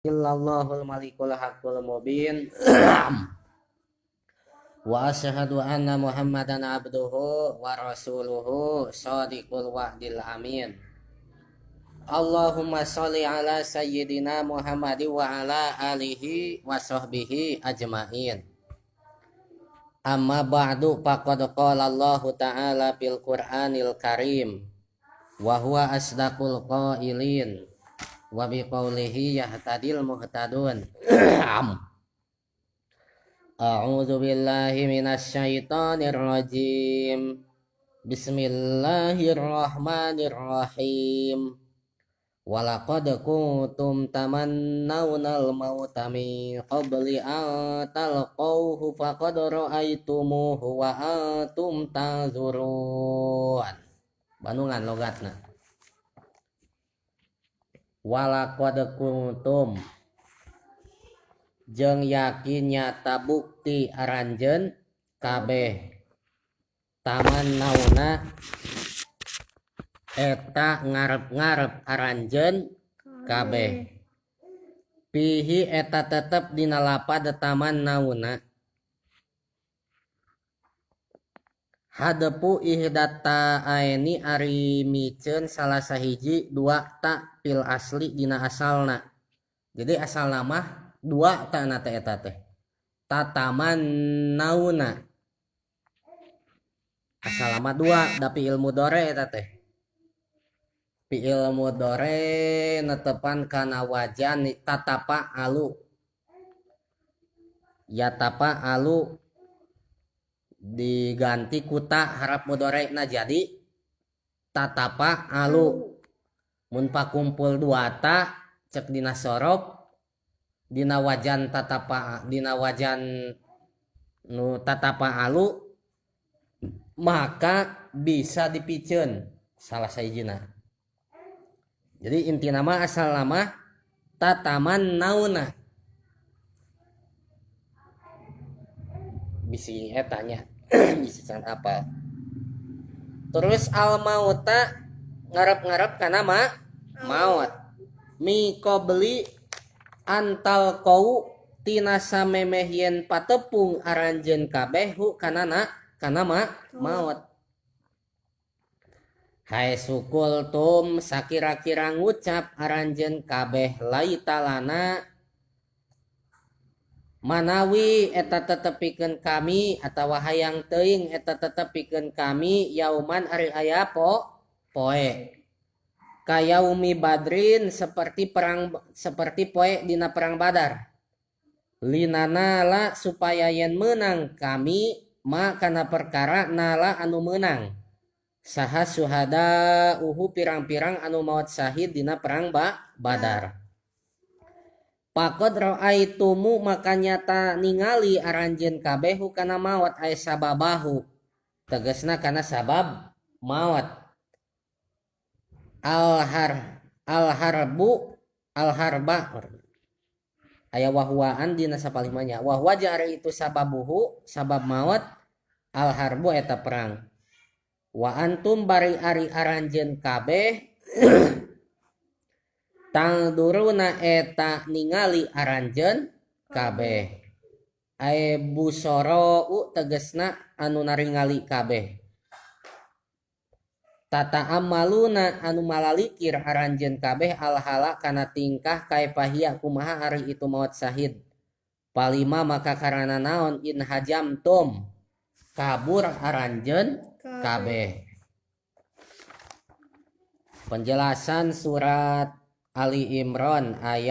Illallahul malikul haqqul mubin. Wa asyhadu anna Muhammadan abduhu wa rasuluhu shadiqul wa'dil amin. Allahumma sholli ala sayyidina Muhammad wa ala alihi wa sahbihi ajmain. Amma ba'du faqad qala Allah ta'ala fil Qur'anil Karim wa huwa asdaqul qailin wa biqaulihi yahtadil muhtadun. A'udzu billahi minasy syaithanir rajim. Bismillahirrahmanirrahim. Walaqad kuntum tamannawnal mauta min qabli an talqawhu faqad ra'aitumuhu wa antum tanzurun. Bandungan logatna. Walaqad kuntum jeung yakin nyata bukti aranjeun kabeh tamannauna eta ngarep-ngarep aranjeun kabeh pihi eta tetep dina lapad tamannauna hadepu ihdata aini ari miceun salah sahiji dua ta fil asli dina asalna. Jadi asal nama dua ta na teh eta teh tatamannauna asal nama dua tapi ilmu dore eta teh fi'il mudhari netepan kana wajan tatapa alu yatapa alu diganti kuta harap mudhari na jadi tatapa alu mun pakumpul dua ta cek dina sorof dina wajan tatapa dina wajan nu tatapa alu maka bisa dipikeun salah sahijina. Jadi inti nama asal nama tatamannauna. Bisi etanya bisa apa? Terus al mauta ngarep-ngarep kana maut. Mi qabli antal kau tina samemehieun patepung aranjeun kabeh hu kana maut. Hai sukul tum sakira-kira ngucap aranjeun kabeh laitalana manawi eta tetepikeun kami atawa hayang teuing eta tetepikeun kami yauman ari aya poe kayaumi badrin seperti poe dina perang Badar linana la supaya yen menang kami ma kana perkara nala anu menang saha suhada pirang-pirang anu maot syahid dina perang Badar. Pakod ra'aitumu maka nyata ningali aranjeun kabeh kana maot ay sababahu tegasna kana sabab maot al-harba aya wahwaan dina sapalimanya wahwa jari itu sababuhu sabab maot al-harbu eta perang wa antum bari ari aranjeun kabeh tangduruna eta ningali aranjeun kabeh ay busoro tegasna anu naringali kabeh tata amaluna anu malalikir aranjeun kabeh alhala kana tingkah kaipahia kumaha ari itu maut syahid palima maka karana naon in hajamtum kabur aranjeun kabeh. Penjelasan surat Ali Imran ayat